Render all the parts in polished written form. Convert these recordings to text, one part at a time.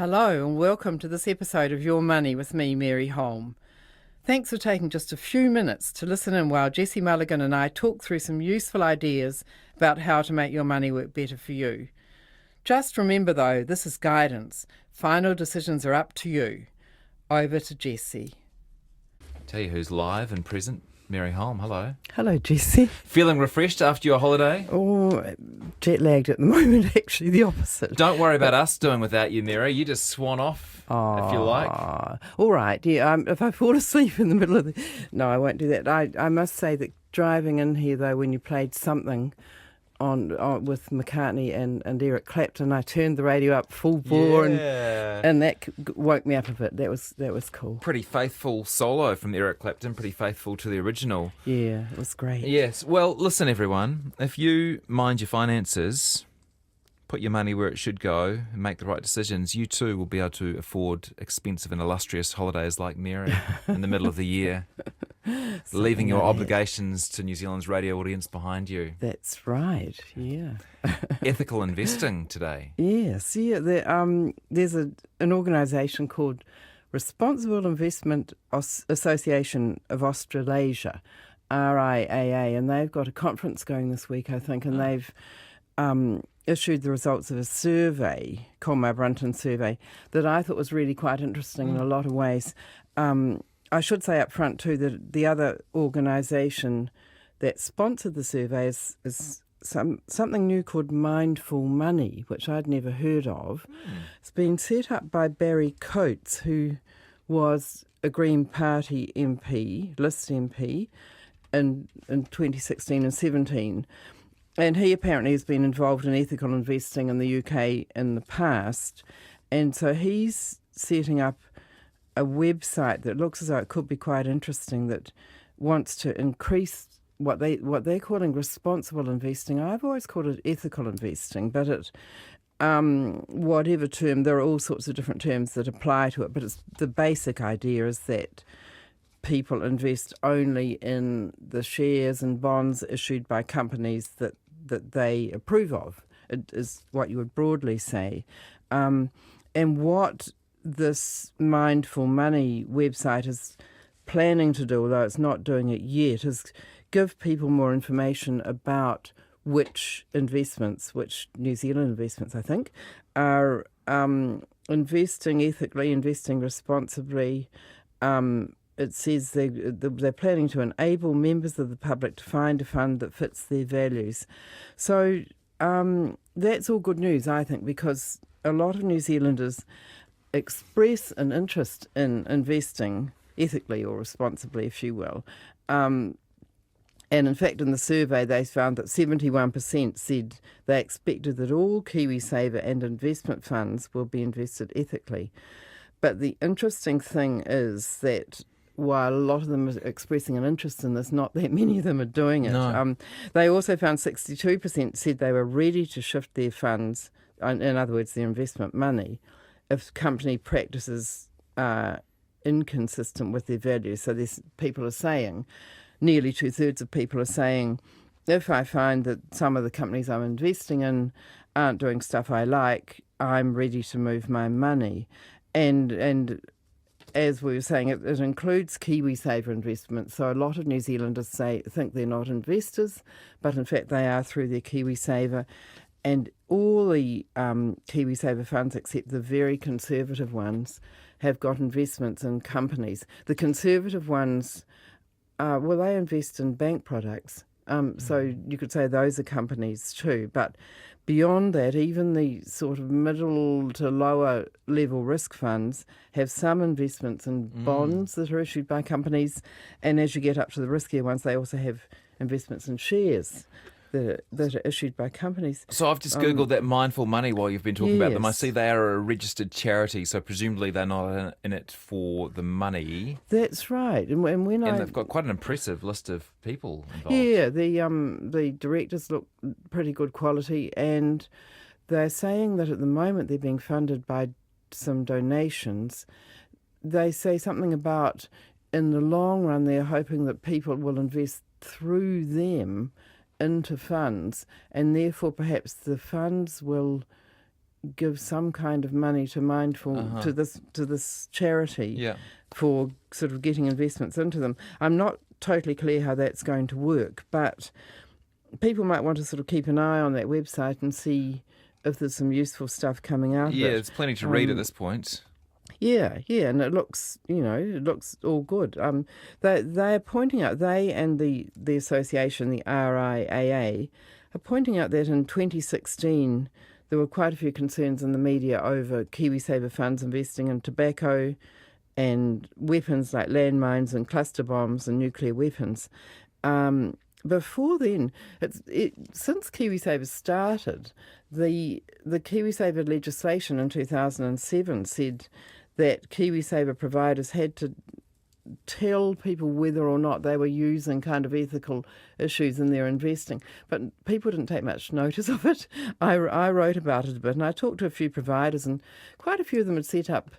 Hello and welcome to this episode of Your Money with me, Mary Holm. Thanks for taking just a few minutes to listen in while Jessie Mulligan and I talk through some useful ideas about how to make your money work better for you. Just remember though, this is guidance. Final decisions are up to you. Over to Jessie. Tell you who's live and present, Mary Holm. Hello. Hello, Jessie. Feeling refreshed after your holiday? Oh, jet lagged at the moment, actually, the opposite. Don't worry about us doing without you, Mary. You just swan off if you like. All right, yeah. If I fall asleep in the middle of the... No, I won't do that. I must say that driving in here, though, when you played something on with McCartney and Eric Clapton, I turned the radio up full bore and that woke me up a bit. That was cool. Pretty faithful solo from Eric Clapton, pretty faithful to the original. Yeah, it was great. Yes. Well, listen, everyone. If you mind your finances, put your money where it should go and make the right decisions, you too will be able to afford expensive and illustrious holidays like Mary in the middle of the year. Leaving your obligations to New Zealand's radio audience behind you. That's right, yeah. Ethical investing today. Yes, yeah. There's an organisation called Responsible Investment Association of Australasia, RIAA, and they've got a conference going this week, I think, and they've issued the results of a survey, Colmar Brunton survey, that I thought was really quite interesting in a lot of ways. I should say up front too that the other organisation that sponsored the survey is something new called Mindful Money, which I'd never heard of. It's been set up by Barry Coates, who was a Green Party MP, List MP, in 2016 and 17. And he apparently has been involved in ethical investing in the UK in the past. And so he's setting up a website that looks as though it could be quite interesting, that wants to increase what they're calling responsible investing. I've always called it ethical investing, but it whatever term, there are all sorts of different terms that apply to it, but the basic idea is that people invest only in the shares and bonds issued by companies that they approve of. It is what you would broadly say. And what this Mindful Money website is planning to do, although it's not doing it yet, is give people more information about which investments, which New Zealand investments, I think, are investing ethically, investing responsibly. It says they're planning to enable members of the public to find a fund that fits their values. So that's all good news, I think, because a lot of New Zealanders express an interest in investing ethically or responsibly, if you will. And in fact, in the survey, they found that 71% said they expected that all KiwiSaver and investment funds will be invested ethically. But the interesting thing is that while a lot of them are expressing an interest in this, not that many of them are doing it. No. They also found 62% said they were ready to shift their funds, in other words, their investment money, if company practices are inconsistent with their values. So people are saying, nearly 2/3 of people are saying, if I find that some of the companies I'm investing in aren't doing stuff I like, I'm ready to move my money. And as we were saying, it includes KiwiSaver investments. So a lot of New Zealanders think they're not investors, but in fact they are through their KiwiSaver. And all the KiwiSaver funds, except the very conservative ones, have got investments in companies. The conservative ones, they invest in bank products. So you could say those are companies too. But beyond that, even the sort of middle to lower level risk funds have some investments in bonds that are issued by companies. And as you get up to the riskier ones, they also have investments in shares that are issued by companies. So I've just Googled that Mindful Money while you've been talking about them. I Yes. see they are a registered charity, so presumably they're not in it for the money. That's right. And when And they've got quite an impressive list of people involved. Yeah, the directors look pretty good quality, and they're saying that at the moment they're being funded by some donations. They say something about in the long run they're hoping that people will invest through them into funds, and therefore perhaps the funds will give some kind of money to to this charity Yeah. for sort of getting investments into them. I'm not totally clear how that's going to work, but people might want to sort of keep an eye on that website and see if there's some useful stuff coming out of it. Yeah, there's plenty to read at this point. Yeah, and it looks all good. They are pointing out, they and the association, the RIAA, are pointing out that in 2016 there were quite a few concerns in the media over KiwiSaver funds investing in tobacco and weapons like landmines and cluster bombs and nuclear weapons. Before then, since KiwiSaver started, the KiwiSaver legislation in 2007 said that KiwiSaver providers had to tell people whether or not they were using kind of ethical issues in their investing. But people didn't take much notice of it. I wrote about it a bit, and I talked to a few providers, and quite a few of them had set up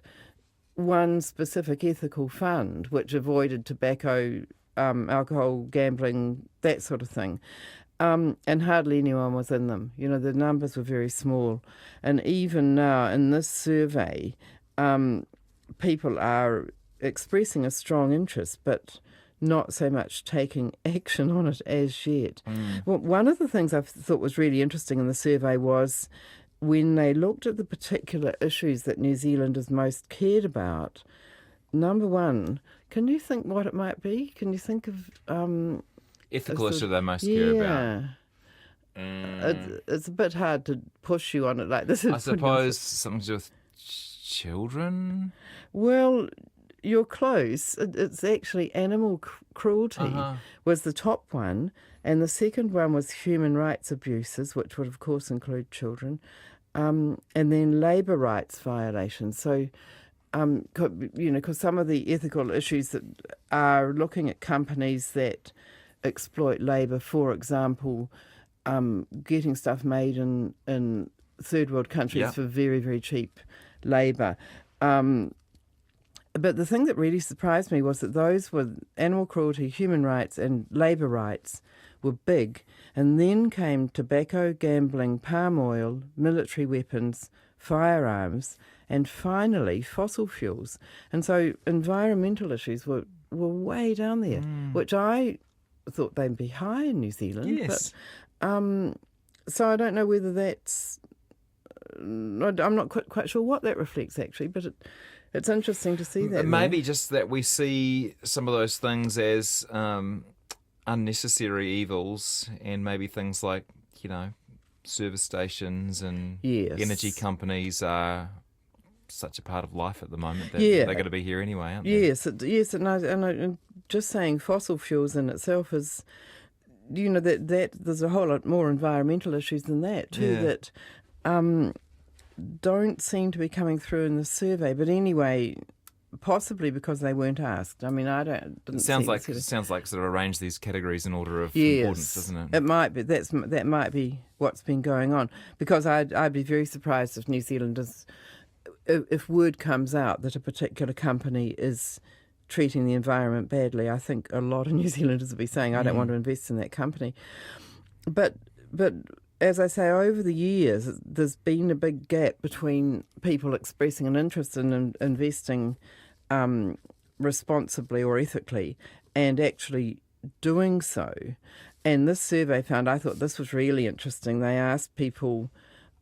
one specific ethical fund which avoided tobacco, alcohol, gambling, that sort of thing. And hardly anyone was in them. The numbers were very small. And even now in this survey, people are expressing a strong interest, but not so much taking action on it as yet. Well, one of the things I thought was really interesting in the survey was when they looked at the particular issues that New Zealanders most cared about. Number one, can you think what it might be? Can you think of ethical issue they most care about? It's a bit hard to push you on it like this. I suppose something to do with children? Well, you're close. It's actually animal cruelty was the top one, and the second one was human rights abuses, which would of course include children, and then labour rights violations. So, because some of the ethical issues that are looking at companies that exploit labour, for example, getting stuff made in third world countries for very, very cheap labour. But the thing that really surprised me was that those were animal cruelty, human rights and labour rights were big. And then came tobacco, gambling, palm oil, military weapons, firearms, and finally fossil fuels. And so environmental issues were way down there, which I thought they'd be high in New Zealand. Yes. But, so I don't know whether that's... I'm not quite sure what that reflects, actually, but it's interesting to see that. Maybe just that we see some of those things as unnecessary evils, and maybe things like, service stations and energy companies are such a part of life at the moment that they're going to be here anyway, aren't they? Yes, and just saying fossil fuels in itself is, that there's a whole lot more environmental issues than that too that don't seem to be coming through in the survey. But anyway, possibly because they weren't asked. I mean, It sounds like sort of arrange these categories in order of importance, doesn't it? It might be. That might be what's been going on. Because I'd be very surprised if New Zealanders, if word comes out that a particular company is treating the environment badly. I think a lot of New Zealanders will be saying, I don't want to invest in that company. But as I say, over the years, there's been a big gap between people expressing an interest in investing responsibly or ethically and actually doing so. And this survey found, I thought this was really interesting, they asked people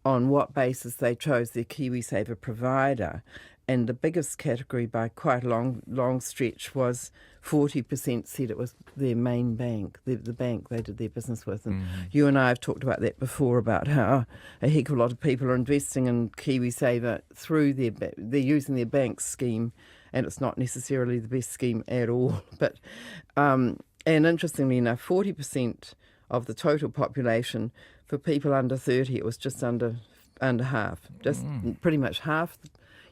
on what basis they chose their KiwiSaver provider. And the biggest category by quite a long stretch was 40% said it was their main bank, the bank they did their business with. And you and I have talked about that before, about how a heck of a lot of people are investing in KiwiSaver through they're using their bank scheme, and it's not necessarily the best scheme at all. But and interestingly enough, 40% of the total population, for people under 30, it was just under half, just pretty much half.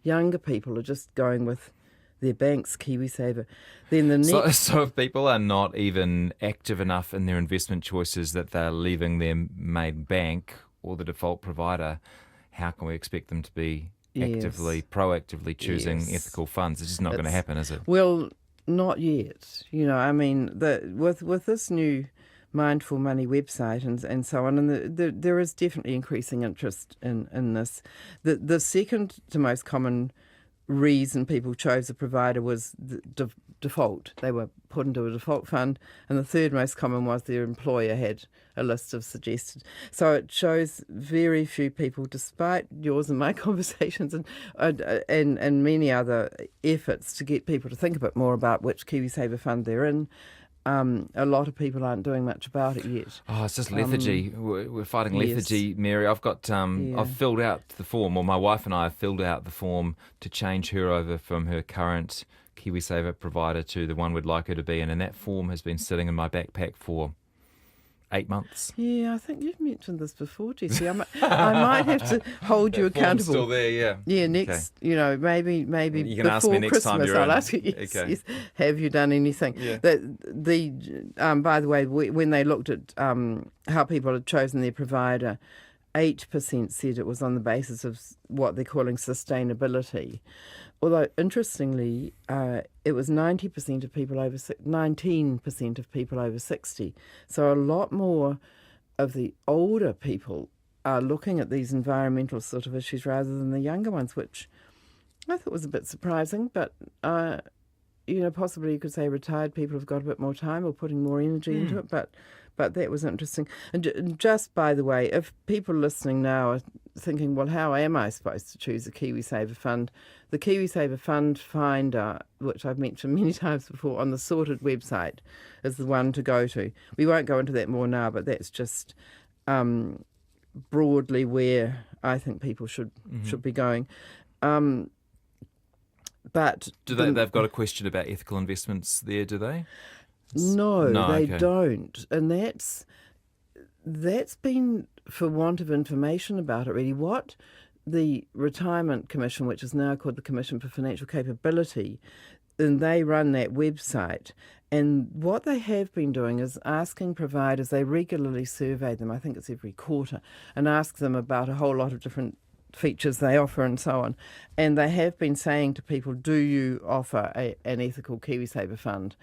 Younger people are just going with their bank's KiwiSaver. Then the next... So if people are not even active enough in their investment choices that they're leaving their main bank or the default provider, how can we expect them to be proactively choosing ethical funds? It's just not going to happen, is it? Well, not yet. I mean, with this new Mindful Money website and so on. And there is definitely increasing interest in this. The second to most common reason people chose a provider was the default. They were put into a default fund. And the third most common was their employer had a list of suggested. So it shows very few people, despite yours and my conversations and many other efforts to get people to think a bit more about which KiwiSaver fund they're in. A lot of people aren't doing much about it yet. Oh, it's just lethargy. We're fighting yes. lethargy, Mary. I've got. I've filled out the form, or my wife and I have filled out the form to change her over from her current KiwiSaver provider to the one we'd like her to be in, and that form has been sitting in my backpack for 8 months. Yeah, I think you've mentioned this before, Jesse. I might have to hold you accountable. Still there, yeah. Yeah, next, maybe you can before ask me next Christmas, time you're I'll in. ask you. Yes, Okay. yes. Have you done anything? Yeah. By the way, when they looked at how people had chosen their provider, 8% said it was on the basis of what they're calling sustainability. Although, interestingly, it was 19% of people over 60. So a lot more of the older people are looking at these environmental sort of issues rather than the younger ones, which I thought was a bit surprising. But, possibly you could say retired people have got a bit more time or putting more energy into it. But that was interesting. And just by the way, if people listening now are thinking, well, how am I supposed to choose a KiwiSaver fund? The KiwiSaver Fund Finder, which I've mentioned many times before, on the Sorted website is the one to go to. We won't go into that more now, but that's just broadly where I think people should be going. But They've got a question about ethical investments there, do they? No, they okay. don't. And that's been for want of information about it, really. What the Retirement Commission, which is now called the Commission for Financial Capability, and they run that website. And what they have been doing is asking providers, they regularly survey them, I think it's every quarter, and ask them about a whole lot of different features they offer and so on. And they have been saying to people, do you offer an ethical KiwiSaver fund?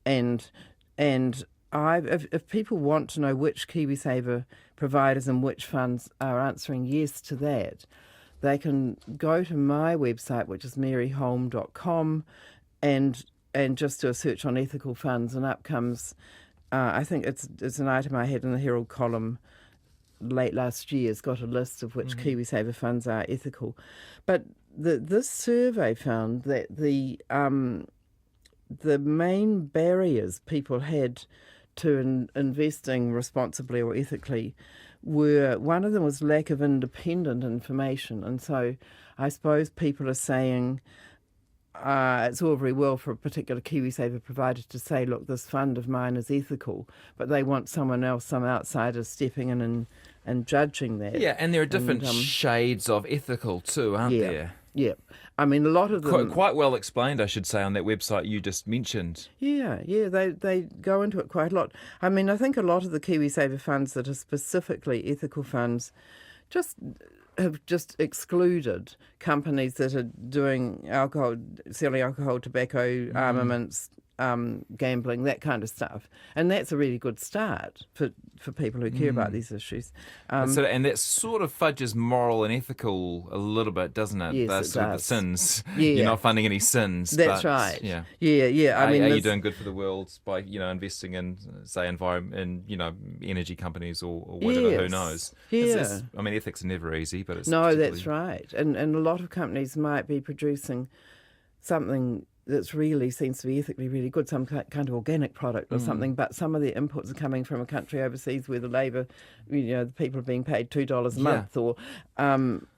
And if people want to know which KiwiSaver providers and which funds are answering yes to that, they can go to my website, which is maryholm.com, and just do a search on ethical funds, and up comes, I think it's an item I had in the Herald column late last year. It's got a list of which KiwiSaver funds are ethical. But this survey found that the main barriers people had to investing responsibly or ethically were, one of them was lack of independent information. And so I suppose people are saying it's all very well for a particular KiwiSaver provider to say, look, this fund of mine is ethical, but they want someone else, some outsider, stepping in and judging that. Yeah, and there are different shades of ethical too, aren't there? Yeah. I mean, a lot of them... Quite well explained, I should say, on that website you just mentioned. Yeah, they go into it quite a lot. I mean, I think a lot of the KiwiSaver funds that are specifically ethical funds have just excluded companies that are doing alcohol, selling alcohol, tobacco, armaments, gambling, that kind of stuff. And that's a really good start for people who care about these issues. And that sort of fudges moral and ethical a little bit, doesn't it? Yes, Those it sort of the does. sins. Yeah. You're not funding any sins. That's right. Yeah. Yeah. I mean, are you doing good for the world by investing in, say, environment, energy companies or whatever? Yes. Who knows? Yeah. I mean, ethics are never easy, but it's that's right. And a lot of companies might be producing something that really seems to be ethically really good, some kind of organic product or something, but some of the inputs are coming from a country overseas where the labour, the people are being paid $2 a month, or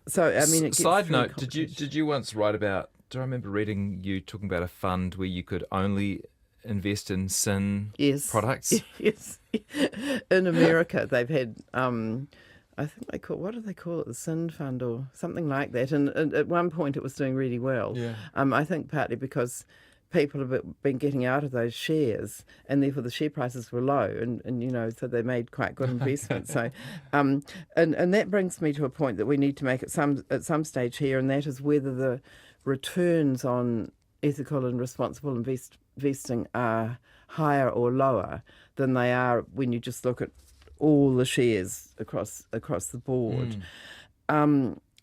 so. I mean, it gets side very note: did you once write about? Do I remember reading you talking about a fund where you could only invest in sin products? Yes, in America they've had. I think what do they call it? The Sin Fund or something like that. And at one point it was doing really well. Yeah. I think partly because people have been getting out of those shares and therefore the share prices were low and so they made quite good investments. So, and that brings me to a point that we need to make at some stage here, and that is whether the returns on ethical and responsible investing are higher or lower than they are when you just look at all the shares across the board.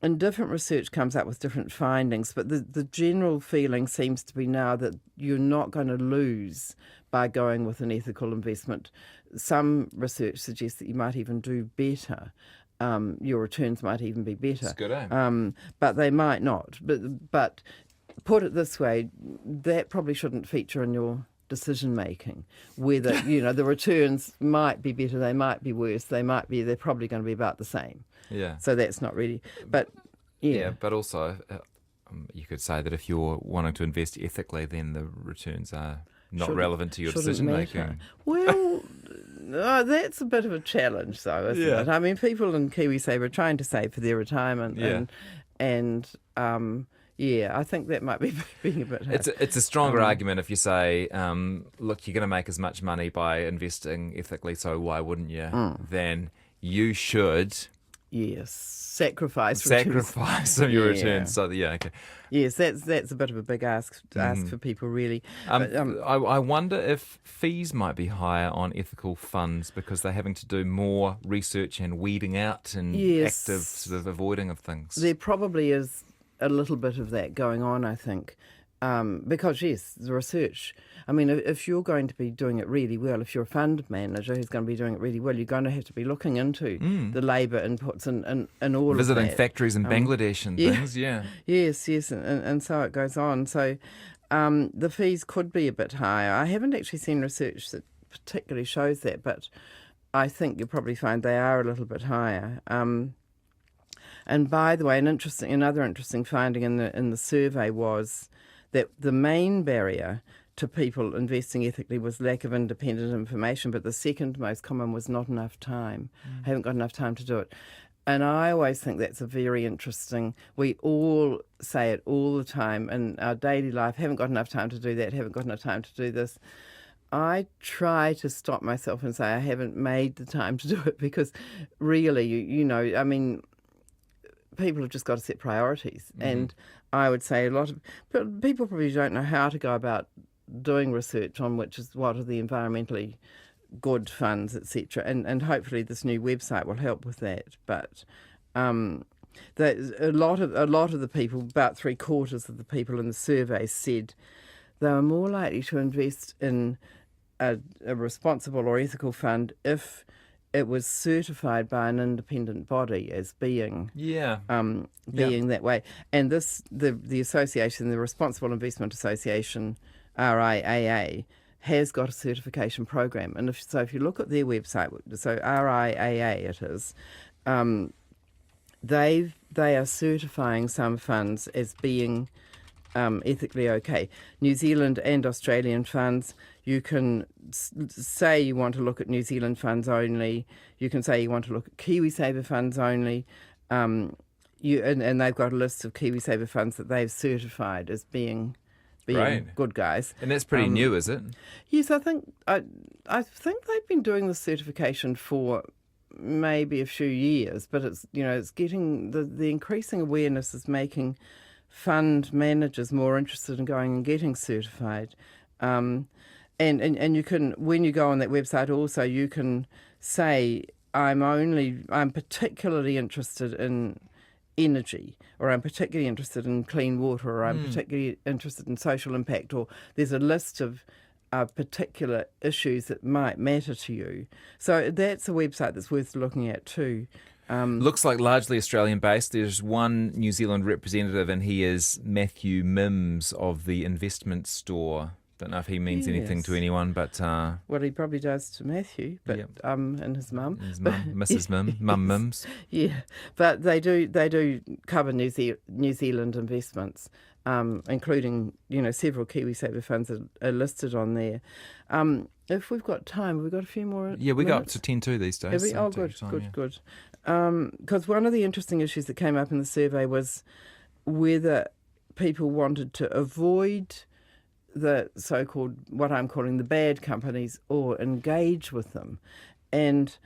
And different research comes up with different findings, but the general feeling seems to be now that you're not going to lose by going with an ethical investment. Some research suggests that you might even do better. Your returns might even be better. That's good, eh? But they might not. But put it this way, that probably shouldn't feature in your decision making. Whether the returns might be better, they might be worse, they're probably going to be about the same. Yeah. So that's not really. But but also you could say that if you're wanting to invest ethically, then the returns are not relevant to your decision making. Well, that's a bit of a challenge, though, isn't it? I mean, people in KiwiSaver are trying to save for their retirement, and I think that might be being a bit hard. It's a stronger argument if you say, look, you're going to make as much money by investing ethically, so why wouldn't you? Then you should. Yes, sacrifice some of your returns. So okay. Yes, that's a bit of a big ask for people, really. I wonder if fees might be higher on ethical funds because they're having to do more research and weeding out and active sort of avoiding of things. There probably is a little bit of that going on, I think, because the research. I mean, if you're going to be doing it really well, if you're a fund manager who's going to be doing it really well, you're going to have to be looking into the labour inputs and all visiting of that. Factories in Bangladesh and things, Yes, and so it goes on. So the fees could be a bit higher. I haven't actually seen research that particularly shows that, but I think you'll probably find they are a little bit higher. And by the way, another interesting finding in the survey was that the main barrier to people investing ethically was lack of independent information, but the second most common was not enough time. Haven't got enough time to do it. And I always think that's a very interesting, we all say it all the time in our daily life, haven't got enough time to do that, haven't got enough time to do this. I try to stop myself and say I haven't made the time to do it because really, I mean, people have just got to set priorities. And I would say but people probably don't know how to go about doing research on what are the environmentally good funds, etc. And hopefully this new website will help with that. But a lot of the people, about 3/4 of the people in the survey said they were more likely to invest in a responsible or ethical fund if it was certified by an independent body as being that way. And the association, the Responsible Investment Association, RIAA, has got a certification program. And if you look at their website, so RIAA it is, they are certifying some funds as being ethically okay. New Zealand and Australian funds, you can say you want to look at New Zealand funds only. You can say you want to look at KiwiSaver funds only. And they've got a list of KiwiSaver funds that they've certified as being good guys. And that's pretty new, is it? Yes, I think they've been doing the certification for maybe a few years, but it's getting the increasing awareness is making fund managers more interested in going and getting certified. And you can, when you go on that website also, you can say I'm particularly interested in energy, or I'm particularly interested in clean water, or I'm particularly interested in social impact, or there's a list of particular issues that might matter to you. So that's a website that's worth looking at too. Looks like largely Australian-based. There's one New Zealand representative, and he is Matthew Mims of the Investment Store. Don't know if he means anything to anyone, but well, he probably does to Matthew, but and his mum, Mrs. Mum Mims. Yeah, but they do cover New Zealand investments, including several KiwiSaver funds are listed on there. If we've got time, we've got a few more. Yeah, we got up to 10 these days. Oh, good. Because one of the interesting issues that came up in the survey was whether people wanted to avoid the so-called, what I'm calling the bad companies, or engage with them. And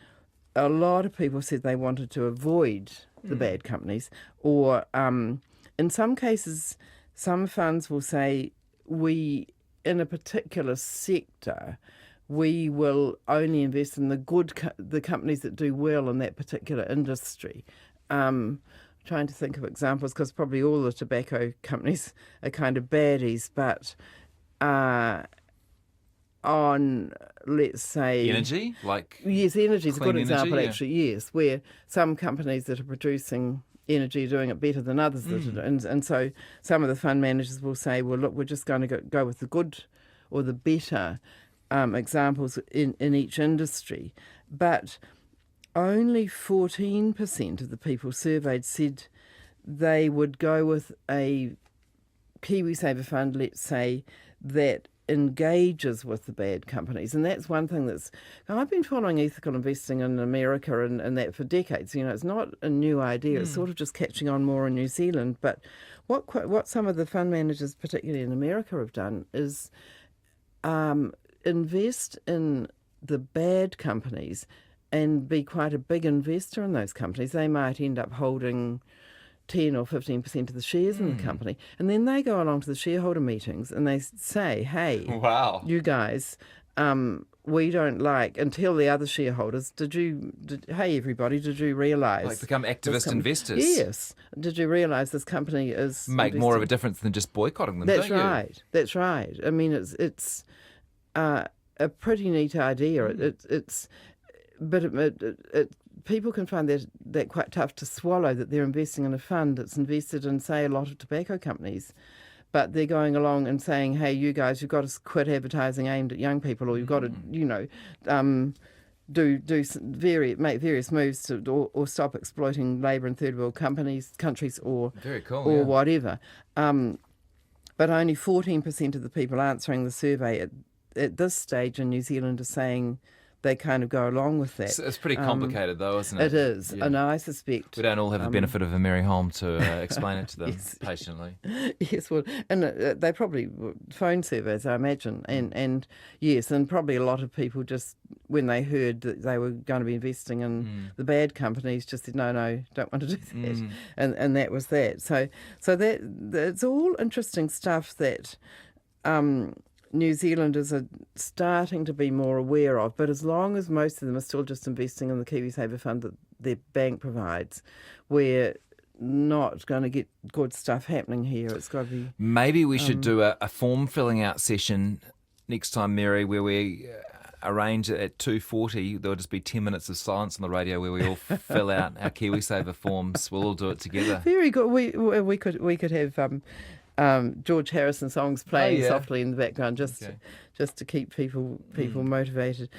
a lot of people said they wanted to avoid the bad companies, or in some cases, some funds will say we, in a particular sector, we will only invest in the companies that do well in that particular industry. Trying to think of examples, because probably all the tobacco companies are kind of baddies, but on, let's say... Energy? Yes, energy is a good clean example, energy, yeah. actually, yes, where some companies that are producing energy are doing it better than others. And so some of the fund managers will say, well, look, we're just going to go with the good or the better examples in each industry. But only 14% of the people surveyed said they would go with a KiwiSaver fund, let's say, that engages with the bad companies. And that's one thing I've been following ethical investing in America and that for decades. It's not a new idea. It's sort of just catching on more in New Zealand. But what some of the fund managers, particularly in America, have done is invest in the bad companies and be quite a big investor in those companies. They might end up holding 10 or 15% of the shares in the company. And then they go along to the shareholder meetings and they say, hey, Wow. you guys, we don't like, and tell the other shareholders, hey, everybody, did you realise... Become activist investors. Yes. Did you realise this company is... Make more of a difference than just boycotting them, That's don't right. you? That's right. I mean, it's a pretty neat idea. But people can find that quite tough to swallow, that they're investing in a fund that's invested in, say, a lot of tobacco companies, but they're going along and saying, hey, you guys, you've got to quit advertising aimed at young people, or you've got to, make various moves to or stop exploiting labour in third world countries, or Very cool, or yeah. whatever. But only 14% of the people answering the survey at this stage in New Zealand are saying they kind of go along with that. It's pretty complicated, though, isn't it? It is, Yeah. and I suspect... We don't all have the benefit of a Mary Holm to explain it to them Yes. patiently. Yes, well, and they probably phone surveys, I imagine, and yes, and probably a lot of people just, when they heard that they were going to be investing in the bad companies, just said, no, don't want to do that, and that was that. So it's all interesting stuff that New Zealanders are starting to be more aware of, but as long as most of them are still just investing in the KiwiSaver fund that their bank provides, we're not going to get good stuff happening here. It's got to be... Maybe we should do a form filling out session next time, Mary, where we arrange it at 2:40. There'll just be 10 minutes of silence on the radio where we all fill out our KiwiSaver forms. We'll all do it together. Very good. We could have George Harrison songs playing softly in the background just to keep people motivated.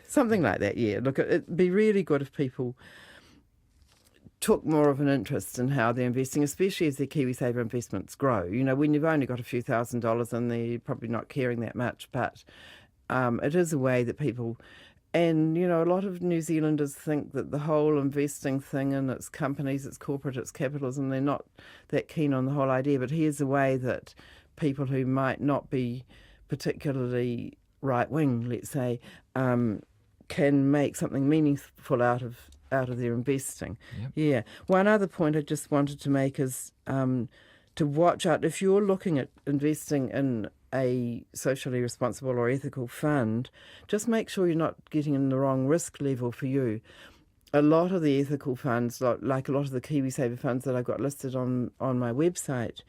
Something like that, yeah. Look, it'd be really good if people took more of an interest in how they're investing, especially as their KiwiSaver investments grow. When you've only got a few $1,000s in there, you're probably not caring that much, but it is a way that people... And, a lot of New Zealanders think that the whole investing thing in its companies, its corporate, its capitalism, they're not that keen on the whole idea. But here's a way that people who might not be particularly right-wing, let's say, can make something meaningful out of their investing. Yep. Yeah. One other point I just wanted to make is to watch out. If you're looking at investing in a socially responsible or ethical fund, just make sure you're not getting in the wrong risk level for you. A lot of the ethical funds, like a lot of the KiwiSaver funds that I've got listed on my website,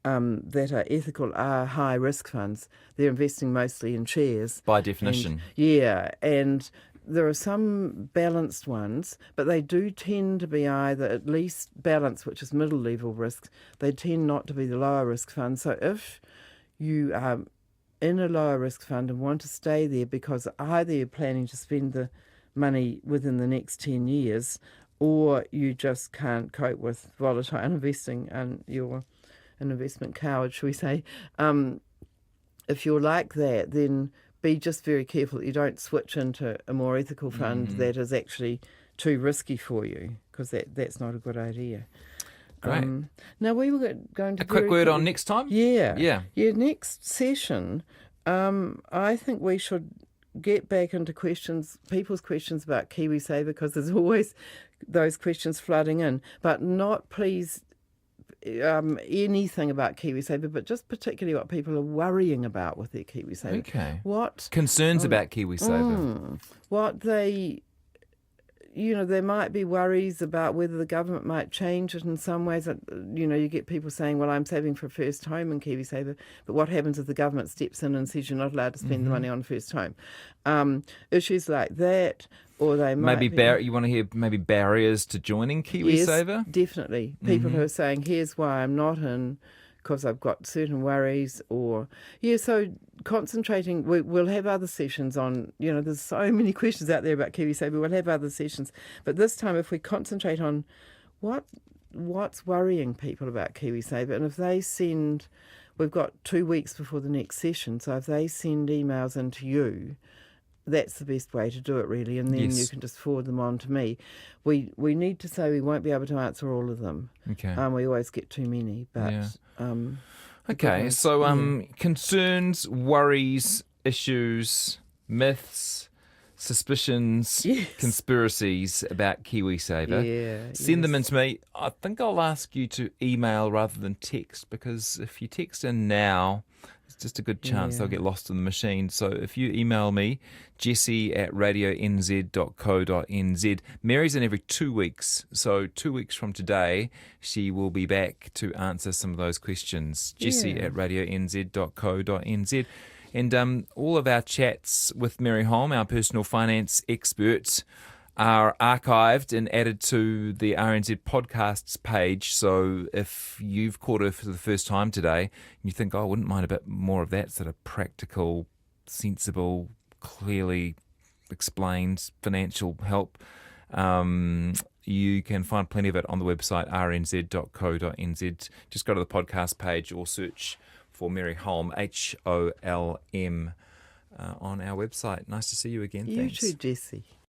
that are ethical, are high risk funds. They're investing mostly in shares. By definition. And there are some balanced ones, but they do tend to be either at least balanced, which is middle level risks. They tend not to be the lower risk funds. So if you are in a lower risk fund and want to stay there because either you're planning to spend the money within the next 10 years or you just can't cope with volatile investing and you're an investment coward, shall we say, if you're like that, then be just very careful that you don't switch into a more ethical fund that is actually too risky for you, because that's not a good idea. Great. Now, we were going to... A quick word on next time? Yeah, next session, I think we should get back into people's questions about KiwiSaver, because there's always those questions flooding in, but not please anything about KiwiSaver, but just particularly what people are worrying about with their KiwiSaver. Okay. What Concerns about KiwiSaver. what they, there might be worries about whether the government might change it in some ways. You get people saying, well, I'm saving for a first home in KiwiSaver, but what happens if the government steps in and says you're not allowed to spend the money on first home? Issues like that, or they might you want to hear maybe barriers to joining KiwiSaver? Yes, definitely. People who are saying, here's why I'm not in, because I've got certain worries, so concentrating, we'll have other sessions on, there's so many questions out there about KiwiSaver, we'll have other sessions, but this time if we concentrate on what's worrying people about KiwiSaver, and if they send, we've got 2 weeks before the next session, so if they send emails into you, that's the best way to do it, really, and then you can just forward them on to me. We need to say we won't be able to answer all of them. Okay. We always get too many, but... Yeah. Okay, so concerns, worries, issues, myths, suspicions, conspiracies about KiwiSaver. Send them in to me. I think I'll ask you to email rather than text, because if you text in now, it's just a good chance they'll get lost in the machine. So if you email me, jessie@radionz.co.nz. Mary's in every 2 weeks. So 2 weeks from today, she will be back to answer some of those questions. Jessie@radionz.co.nz. And all of our chats with Mary Holm, our personal finance expert, are archived and added to the RNZ podcasts page. So if you've caught her for the first time today and you think, I wouldn't mind a bit more of that sort of practical, sensible, clearly explained financial help, you can find plenty of it on the website rnz.co.nz. Just go to the podcast page or search for Mary Holm, Holm, on our website. Nice to see you again. You Thanks. too, Jessie.